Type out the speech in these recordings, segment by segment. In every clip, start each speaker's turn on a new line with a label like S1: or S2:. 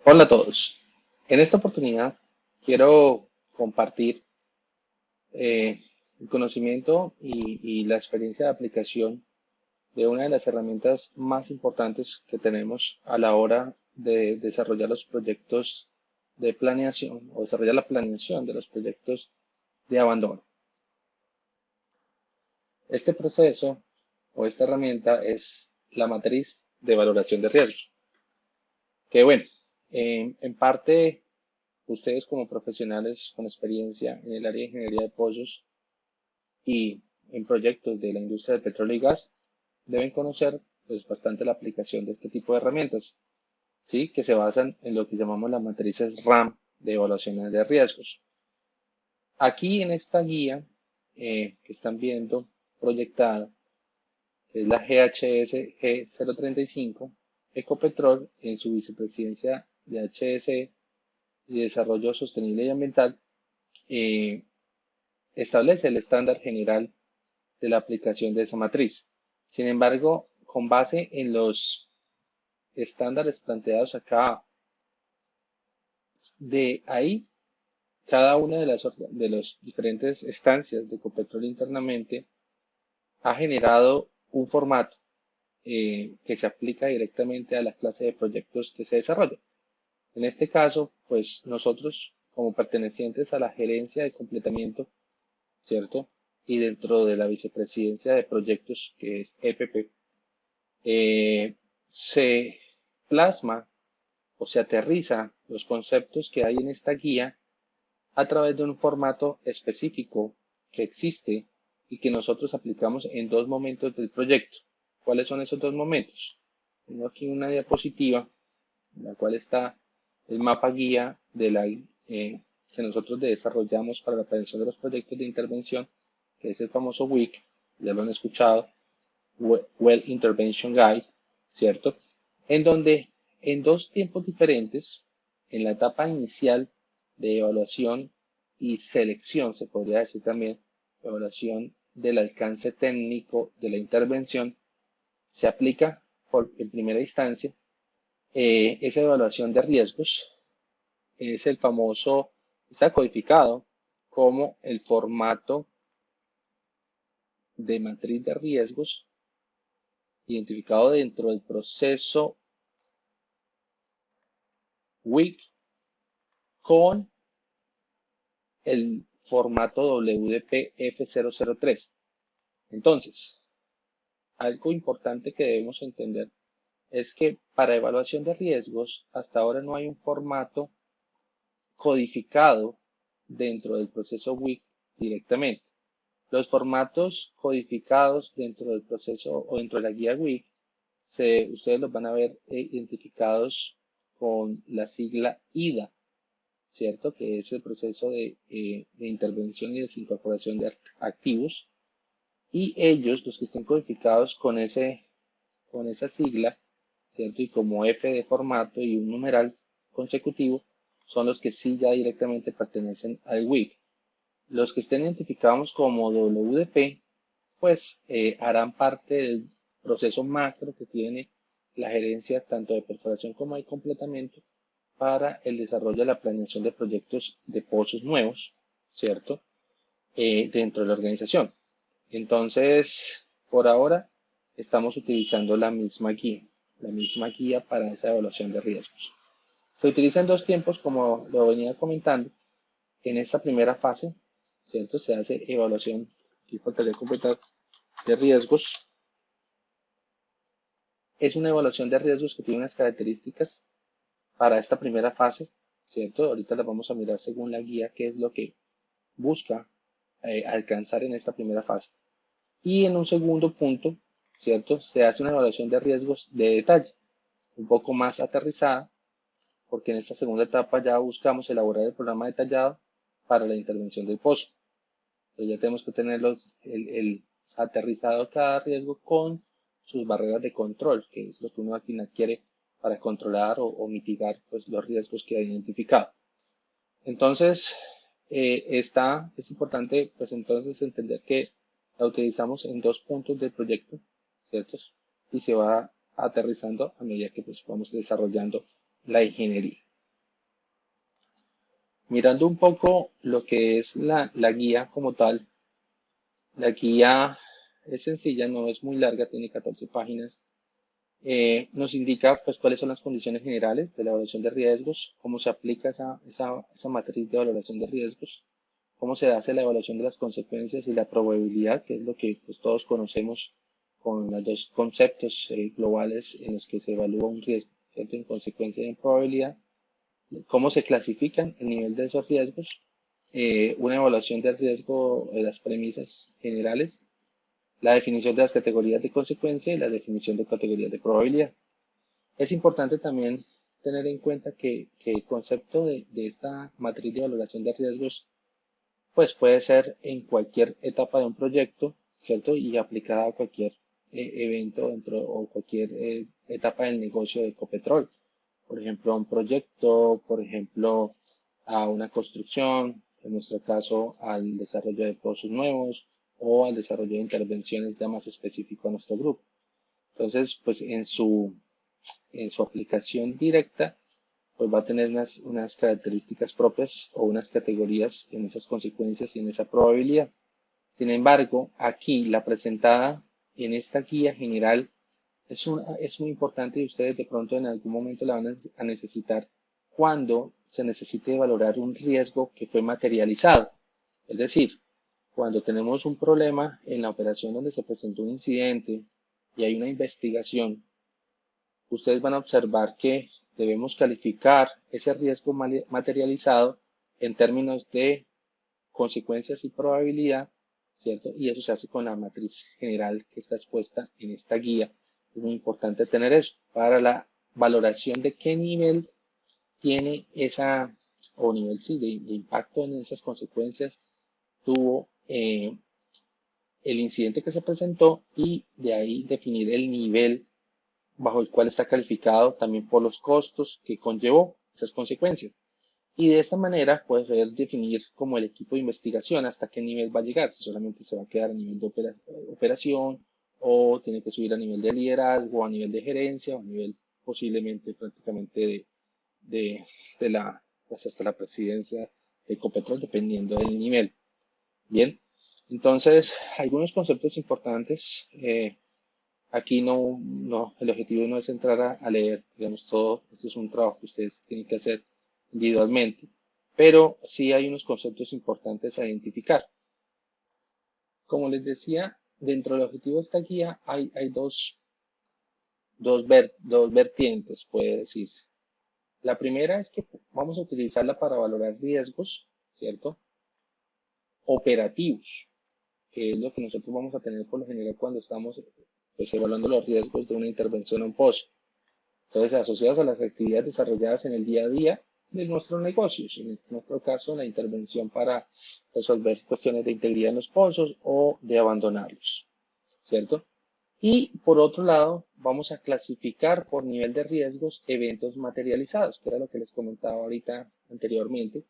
S1: Hola a todos. En esta oportunidad quiero compartir eh, el conocimiento y la experiencia de aplicación de una de las herramientas más importantes que tenemos a la hora de desarrollar los proyectos de planeación o desarrollar la planeación de los proyectos de abandono. Este proceso o esta herramienta es la matriz de valoración de riesgos, que bueno, en parte ustedes como profesionales con experiencia en el área de ingeniería de pozos y en proyectos de la industria del petróleo y gas deben conocer pues bastante la aplicación de este tipo de herramientas, ¿sí? Que se basan en lo que llamamos las matrices RAM de evaluación de riesgos. Aquí en esta guía que están viendo proyectada, que es la GHS G035, Ecopetrol en su vicepresidencia de HSE y Desarrollo Sostenible y Ambiental, eh, establece el estándar general de la aplicación de esa matriz. Sin embargo, con base en los estándares planteados acá, de ahí cada una de las diferentes estancias de Ecopetrol internamente ha generado un formato que se aplica directamente a la clase de proyectos que se desarrollan. En este caso, pues nosotros, como pertenecientes a la gerencia de completamiento, ¿cierto? Y dentro de la vicepresidencia de proyectos, que es EPP, se plasma o se aterriza los conceptos que hay en esta guía a través de un formato específico que existe y que nosotros aplicamos en dos momentos del proyecto. ¿Cuáles son esos dos momentos? Tengo aquí una diapositiva en la cual está el mapa guía de que nosotros desarrollamos para la prevención de los proyectos de intervención, que es el famoso WIC, ya lo han escuchado, Well Intervention Guide, ¿cierto? En donde en dos tiempos diferentes, en la etapa inicial de evaluación y selección, se podría decir también, evaluación del alcance técnico de la intervención, se aplica en primera instancia esa evaluación de riesgos, es el famoso, está codificado como el formato de matriz de riesgos identificado dentro del proceso WIC con el formato WDP F003. Entonces, algo importante que debemos entender es que para evaluación de riesgos, hasta ahora no hay un formato codificado dentro del proceso WIC directamente. Los formatos codificados dentro del proceso o dentro de la guía WIC, ustedes los van a ver identificados con la sigla IDA, ¿cierto? Que es el proceso de intervención y desincorporación de activos. Y ellos, los que estén codificados con esa sigla, ¿cierto? Y como F de formato y un numeral consecutivo, son los que sí ya directamente pertenecen al WIC. Los que estén identificados como WDP, pues harán parte del proceso macro que tiene la gerencia tanto de perforación como de completamiento para el desarrollo de la planeación de proyectos de pozos nuevos, ¿cierto? Dentro de la organización. Entonces, por ahora, estamos utilizando la misma guía para esa evaluación de riesgos. Se utiliza en dos tiempos, como lo venía comentando. En esta primera fase, ¿cierto? Se hace evaluación, aquí faltaría completar, de riesgos. Es una evaluación de riesgos que tiene unas características para esta primera fase, ¿cierto? Ahorita las vamos a mirar según la guía, qué es lo que busca alcanzar en esta primera fase. Y en un segundo punto, ¿cierto? Se hace una evaluación de riesgos de detalle, un poco más aterrizada, porque en esta segunda etapa ya buscamos elaborar el programa detallado para la intervención del pozo. Entonces ya tenemos que tener el aterrizado cada riesgo con sus barreras de control, que es lo que uno al final quiere para controlar o mitigar pues, los riesgos que ha identificado. Entonces, es importante pues entonces entender que la utilizamos en dos puntos del proyecto, ¿cierto? Y se va aterrizando a medida que pues, vamos desarrollando la ingeniería. Mirando un poco lo que es la guía como tal, la guía es sencilla, no es muy larga, tiene 14 páginas. Nos indica pues cuáles son las condiciones generales de la evaluación de riesgos, cómo se aplica esa matriz de valoración de riesgos, cómo se hace la evaluación de las consecuencias y la probabilidad, que es lo que pues, todos conocemos con los dos conceptos globales en los que se evalúa un riesgo, ¿cierto? En consecuencia y en probabilidad, cómo se clasifican el nivel de esos riesgos, una evaluación del riesgo de las premisas generales, la definición de las categorías de consecuencia y la definición de categorías de probabilidad. Es importante también tener en cuenta que el concepto de esta matriz de valoración de riesgos pues puede ser en cualquier etapa de un proyecto, ¿cierto? Y aplicada a cualquier evento dentro o cualquier etapa del negocio de Ecopetrol. Por ejemplo, a un proyecto, por ejemplo, a una construcción, en nuestro caso al desarrollo de pozos nuevos o al desarrollo de intervenciones ya más específico a nuestro grupo. Entonces, pues en su aplicación directa, pues va a tener unas características propias o unas categorías en esas consecuencias y en esa probabilidad. Sin embargo, aquí la presentada en esta guía general es muy importante y ustedes de pronto en algún momento la van a necesitar cuando se necesite valorar un riesgo que fue materializado. Es decir, cuando tenemos un problema en la operación donde se presentó un incidente y hay una investigación, ustedes van a observar que debemos calificar ese riesgo materializado en términos de consecuencias y probabilidad, ¿cierto? Y eso se hace con la matriz general que está expuesta en esta guía. Es muy importante tener eso para la valoración de qué nivel tiene esa, o nivel sí, de impacto en esas consecuencias tuvo el incidente que se presentó y de ahí definir el nivel bajo el cual está calificado también por los costos que conllevó esas consecuencias. Y de esta manera poder definir como el equipo de investigación hasta qué nivel va a llegar, si solamente se va a quedar a nivel de operación o tiene que subir a nivel de liderazgo, a nivel de gerencia o a nivel posiblemente prácticamente de, de la, pues hasta la presidencia de Ecopetrol, dependiendo del nivel. Bien, entonces algunos conceptos importantes. Aquí el objetivo no es entrar a leer, digamos, todo. Esto es un trabajo que ustedes tienen que hacer individualmente, pero sí hay unos conceptos importantes a identificar. Como les decía, dentro del objetivo de esta guía hay dos vertientes, puede decirse. La primera es que vamos a utilizarla para valorar riesgos, ¿cierto? Operativos, que es lo que nosotros vamos a tener por lo general cuando estamos pues, evaluando los riesgos de una intervención o un pozo. Entonces, asociados a las actividades desarrolladas en el día a día de nuestros negocios, en nuestro caso, la intervención para resolver cuestiones de integridad en los pozos o de abandonarlos, ¿cierto? Y por otro lado, vamos a clasificar por nivel de riesgos eventos materializados, que era lo que les comentaba ahorita anteriormente,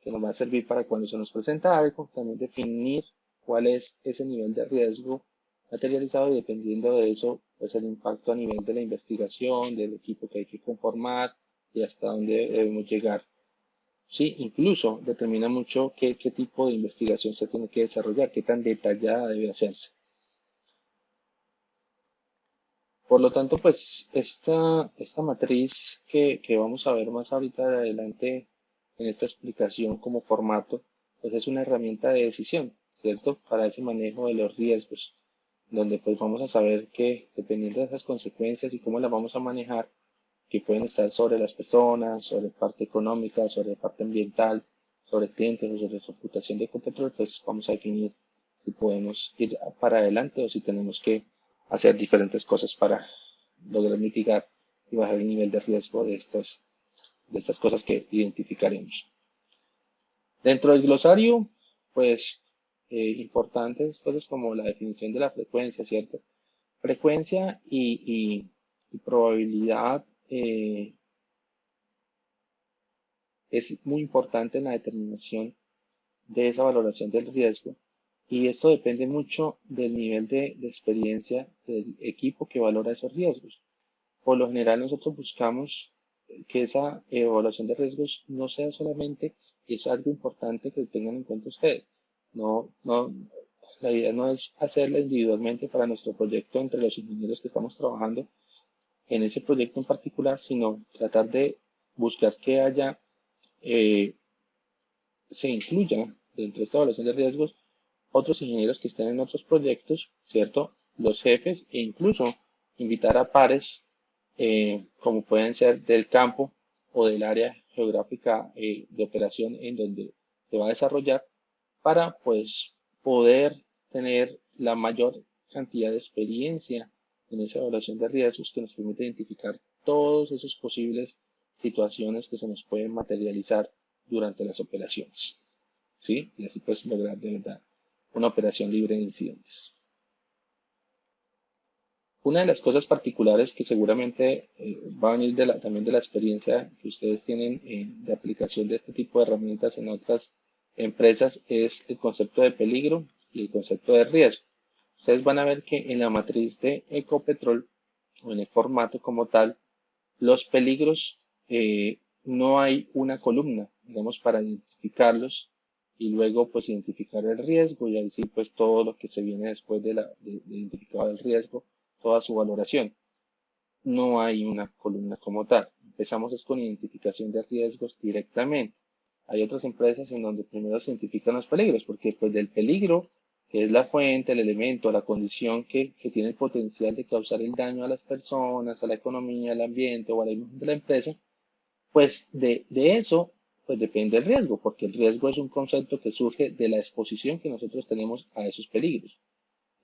S1: que nos va a servir para cuando se nos presenta algo, también definir cuál es ese nivel de riesgo materializado y dependiendo de eso, pues el impacto a nivel de la investigación, del equipo que hay que conformar y hasta dónde debemos llegar. Sí, incluso determina mucho qué tipo de investigación se tiene que desarrollar, qué tan detallada debe hacerse. Por lo tanto, pues esta matriz que vamos a ver más ahorita adelante en esta explicación como formato, pues es una herramienta de decisión, ¿cierto? Para ese manejo de los riesgos, donde pues vamos a saber que dependiendo de esas consecuencias y cómo las vamos a manejar, que pueden estar sobre las personas, sobre parte económica, sobre parte ambiental, sobre clientes o sobre su reputación de Ecopetrol, pues vamos a definir si podemos ir para adelante o si tenemos que hacer diferentes cosas para lograr mitigar y bajar el nivel de riesgo de estas cosas que identificaremos. Dentro del glosario, pues importantes cosas como la definición de la frecuencia, ¿cierto? Frecuencia y probabilidad es muy importante en la determinación de esa valoración del riesgo y esto depende mucho del nivel de experiencia del equipo que valora esos riesgos. Por lo general nosotros buscamos que esa evaluación de riesgos no sea solamente Y eso es algo importante que tengan en cuenta ustedes. La idea no es hacerla individualmente para nuestro proyecto entre los ingenieros que estamos trabajando en ese proyecto en particular, sino tratar de buscar que eh, se incluya dentro de esta evaluación de riesgos otros ingenieros que estén en otros proyectos, ¿cierto? Los jefes e incluso invitar a pares, como pueden ser del campo o del área geográfica de operación en donde se va a desarrollar, para pues poder tener la mayor cantidad de experiencia en esa evaluación de riesgos que nos permite identificar todos esos posibles situaciones que se nos pueden materializar durante las operaciones, ¿sí? Y así pues lograr de verdad una operación libre de incidentes. Una de las cosas particulares que seguramente va a venir también de la experiencia que ustedes tienen de aplicación de este tipo de herramientas en otras empresas es el concepto de peligro y el concepto de riesgo. Ustedes van a ver que en la matriz de Ecopetrol o en el formato como tal, los peligros no hay una columna, digamos, para identificarlos y luego pues identificar el riesgo y ahí sí pues todo lo que se viene después de identificar el riesgo, toda su valoración. No hay una columna como tal. Empezamos es con identificación de riesgos directamente. Hay otras empresas en donde primero se identifican los peligros, porque pues del peligro, que es la fuente, el elemento, la condición que tiene el potencial de causar el daño a las personas, a la economía, al ambiente o a la imagen de la empresa, pues de eso pues depende el riesgo, porque el riesgo es un concepto que surge de la exposición que nosotros tenemos a esos peligros.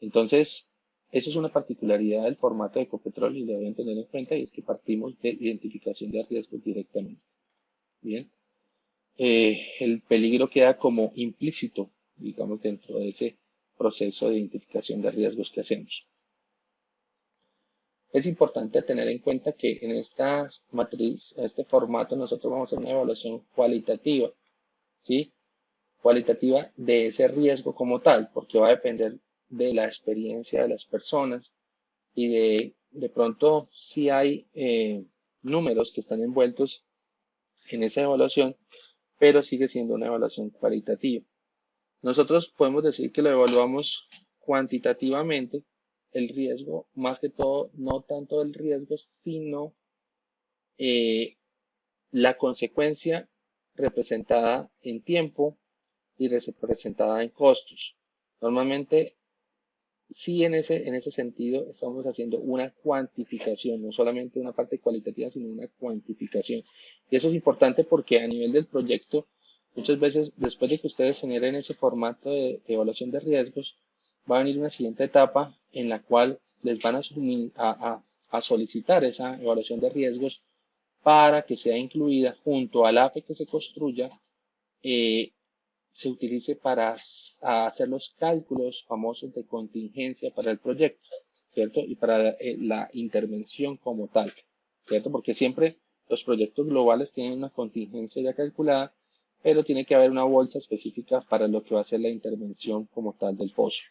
S1: Entonces, eso es una particularidad del formato de Ecopetrol y lo deben tener en cuenta, y es que partimos de identificación de riesgos directamente. Bien, el peligro queda como implícito, digamos, dentro de ese proceso de identificación de riesgos que hacemos. Es importante tener en cuenta que en esta matriz, en este formato, nosotros vamos a hacer una evaluación cualitativa, ¿sí? Cualitativa de ese riesgo como tal, porque va a depender de la experiencia de las personas y de pronto si hay números que están envueltos en esa evaluación, pero sigue siendo una evaluación cualitativa. Nosotros podemos decir que lo evaluamos cuantitativamente, el riesgo, más que todo, no tanto el riesgo, sino eh, la consecuencia representada en tiempo y representada en costos. Normalmente, sí, en ese sentido, estamos haciendo una cuantificación, no solamente una parte cualitativa, sino una cuantificación. Y eso es importante porque a nivel del proyecto, muchas veces, después de que ustedes generen ese formato de evaluación de riesgos, va a venir una siguiente etapa en la cual les van a solicitar esa evaluación de riesgos para que sea incluida junto al AFE que se construya, se utilice para hacer los cálculos famosos de contingencia para el proyecto, ¿cierto? Y para la intervención como tal, ¿cierto? Porque siempre los proyectos globales tienen una contingencia ya calculada, pero tiene que haber una bolsa específica para lo que va a ser la intervención como tal del pozo.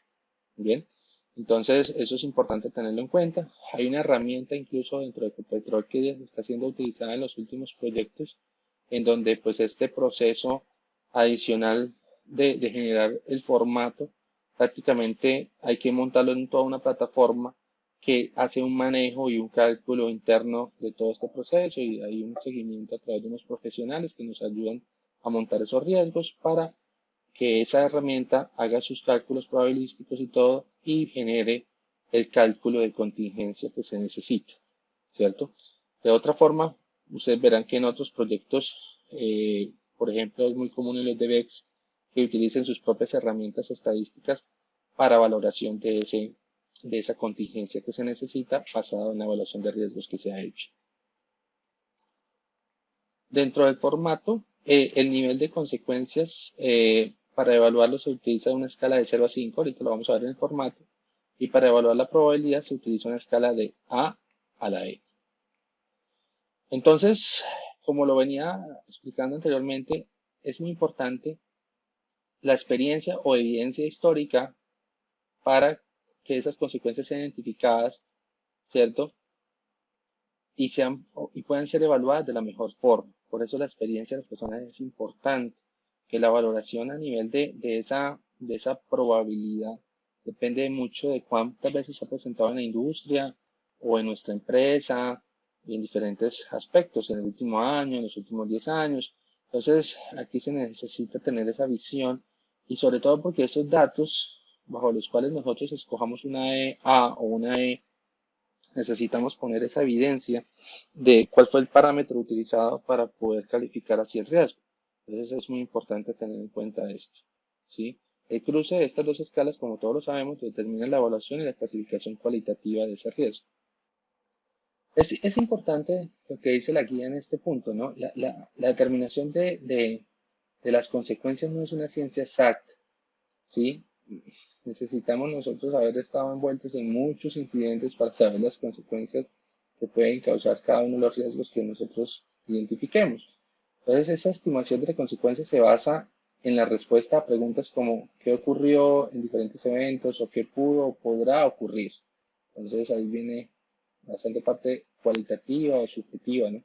S1: Bien, entonces eso es importante tenerlo en cuenta. Hay una herramienta incluso dentro de Ecopetrol que está siendo utilizada en los últimos proyectos, en donde pues este proceso adicional de generar el formato, prácticamente hay que montarlo en toda una plataforma que hace un manejo y un cálculo interno de todo este proceso, y hay un seguimiento a través de unos profesionales que nos ayudan a montar esos riesgos para que esa herramienta haga sus cálculos probabilísticos y todo y genere el cálculo de contingencia que se necesita, ¿cierto? De otra forma, ustedes verán que en otros proyectos, por ejemplo, es muy común en los DBEX que utilicen sus propias herramientas estadísticas para valoración de esa contingencia que se necesita basada en la evaluación de riesgos que se ha hecho. Dentro del formato, el nivel de consecuencias para evaluarlo se utiliza una escala de 0 a 5, ahorita lo vamos a ver en el formato, y para evaluar la probabilidad se utiliza una escala de A a la E. Entonces, como lo venía explicando anteriormente, es muy importante la experiencia o evidencia histórica para que esas consecuencias sean identificadas, ¿cierto? Y puedan ser evaluadas de la mejor forma. Por eso la experiencia de las personas es importante. que la valoración a nivel de esa probabilidad depende mucho de cuántas veces se ha presentado en la industria o en nuestra empresa, y en diferentes aspectos, en el último año, en los últimos 10 años. Entonces, aquí se necesita tener esa visión y sobre todo porque esos datos bajo los cuales nosotros escojamos una A o una E, necesitamos poner esa evidencia de cuál fue el parámetro utilizado para poder calificar así el riesgo. Entonces es muy importante tener en cuenta esto, ¿sí? El cruce de estas dos escalas, como todos lo sabemos, determina la evaluación y la clasificación cualitativa de ese riesgo. Es importante lo que dice la guía en este punto, ¿no? La determinación de las consecuencias no es una ciencia exacta, ¿sí? Necesitamos nosotros haber estado envueltos en muchos incidentes para saber las consecuencias que pueden causar cada uno de los riesgos que nosotros identifiquemos. Entonces, esa estimación de consecuencias se basa en la respuesta a preguntas como qué ocurrió en diferentes eventos o qué pudo o podrá ocurrir. Entonces, ahí viene bastante parte cualitativa o subjetiva, ¿no?,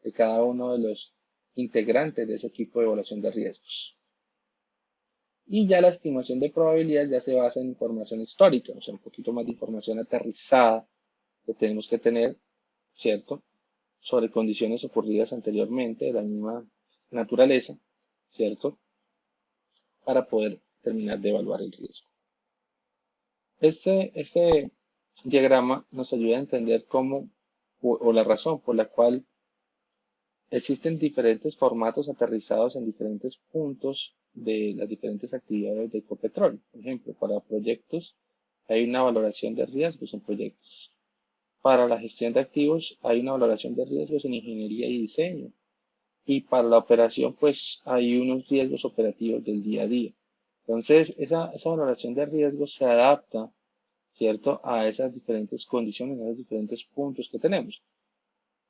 S1: de cada uno de los integrantes de ese equipo de evaluación de riesgos. Y ya la estimación de probabilidad ya se basa en información histórica, o sea, un poquito más de información aterrizada que tenemos que tener, ¿cierto?, sobre condiciones ocurridas anteriormente de la misma naturaleza, ¿cierto?, para poder terminar de evaluar el riesgo. Este diagrama nos ayuda a entender cómo o la razón por la cual existen diferentes formatos aterrizados en diferentes puntos de las diferentes actividades de Ecopetrol. Por ejemplo, para proyectos hay una valoración de riesgos en proyectos. Para la gestión de activos hay una valoración de riesgos en ingeniería y diseño. Y para la operación, pues hay unos riesgos operativos del día a día. Entonces, esa valoración de riesgos se adapta, ¿cierto?, a esas diferentes condiciones, a los diferentes puntos que tenemos.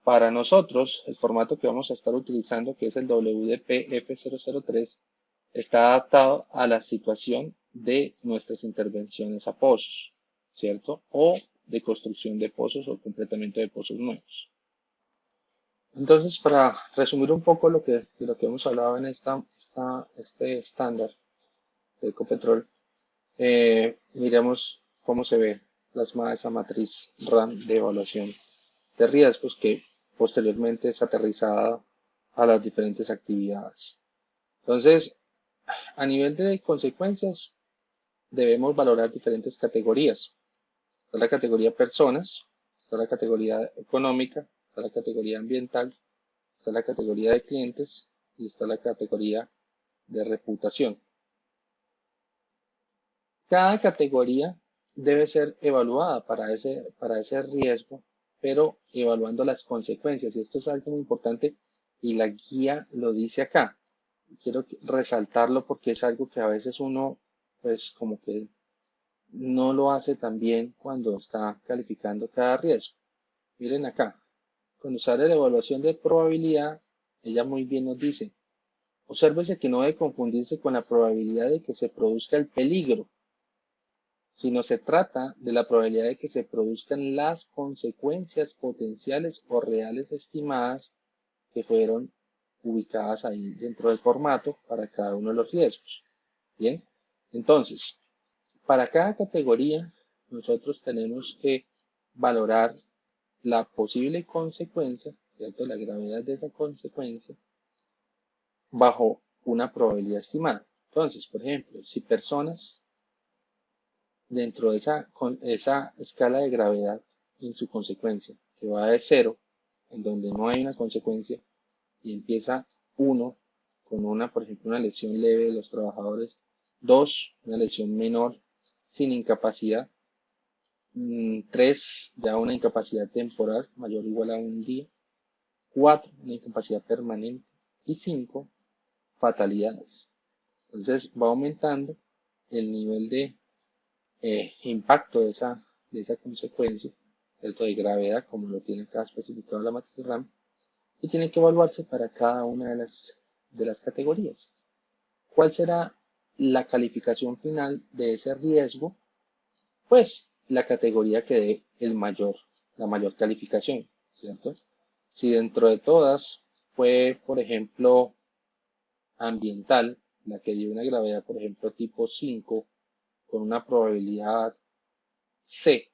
S1: Para nosotros, el formato que vamos a estar utilizando, que es el WDP F003, está adaptado a la situación de nuestras intervenciones a pozos, ¿cierto? O de construcción de pozos o completamente de pozos nuevos. Entonces, para resumir un poco de lo que hemos hablado en este estándar de Ecopetrol, miremos cómo se ve plasmada esa matriz RAM de evaluación de riesgos que posteriormente es aterrizada a las diferentes actividades. Entonces, a nivel de consecuencias, debemos valorar diferentes categorías. Está la categoría personas, está la categoría económica, está la categoría ambiental, está la categoría de clientes y está la categoría de reputación. Cada categoría debe ser evaluada para ese riesgo, pero evaluando las consecuencias. Y esto es algo muy importante y la guía lo dice acá. Quiero resaltarlo porque es algo que a veces uno, pues como que no lo hace tan bien cuando está calificando cada riesgo. Miren acá, cuando sale la evaluación de probabilidad, ella muy bien nos dice, obsérvese que no debe confundirse con la probabilidad de que se produzca el peligro, sino se trata de la probabilidad de que se produzcan las consecuencias potenciales o reales estimadas que fueron ubicadas ahí dentro del formato para cada uno de los riesgos. Bien, entonces, para cada categoría nosotros tenemos que valorar la posible consecuencia, ¿cierto?, la gravedad de esa consecuencia bajo una probabilidad estimada. Entonces, por ejemplo, si personas dentro de esa escala de gravedad en su consecuencia, que va de 0, en donde no hay una consecuencia, y empieza 1 con por ejemplo, una lesión leve de los trabajadores, 2, una lesión menor sin incapacidad, 3, ya una incapacidad temporal mayor o igual a un día, 4, una incapacidad permanente y 5, fatalidades. Entonces va aumentando el nivel de impacto de esa consecuencia, ¿cierto?, de gravedad, como lo tiene acá especificado la matriz RAM, y tiene que evaluarse para cada una de las categorías. ¿Cuál será la calificación final de ese riesgo? Pues la categoría que dé la mayor calificación, ¿cierto? Si dentro de todas fue, por ejemplo, ambiental, la que dio una gravedad, por ejemplo, tipo 5, con una probabilidad C,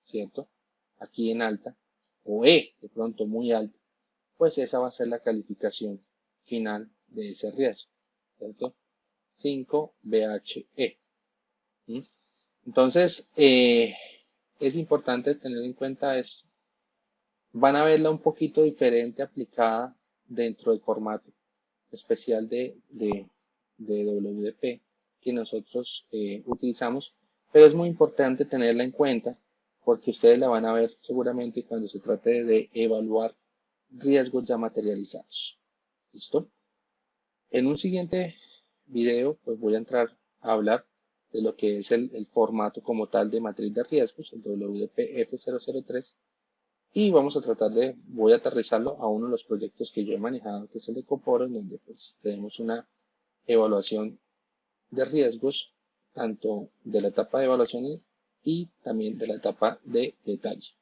S1: ¿cierto? Aquí en alta, o E, de pronto muy alta, pues esa va a ser la calificación final de ese riesgo, ¿cierto? 5 BHE. ¿Mm? Entonces, es importante tener en cuenta esto. Van a verla un poquito diferente aplicada dentro del formato especial de WP que nosotros utilizamos, pero es muy importante tenerla en cuenta porque ustedes la van a ver seguramente cuando se trate de evaluar riesgos ya materializados. ¿Listo? En un siguiente video, pues voy a entrar a hablar de lo que es el formato como tal de matriz de riesgos, el WPF003, y vamos a tratar voy a aterrizarlo a uno de los proyectos que yo he manejado, que es el de Coporo, en donde pues tenemos una evaluación de riesgos, tanto de la etapa de evaluación y también de la etapa de detalle.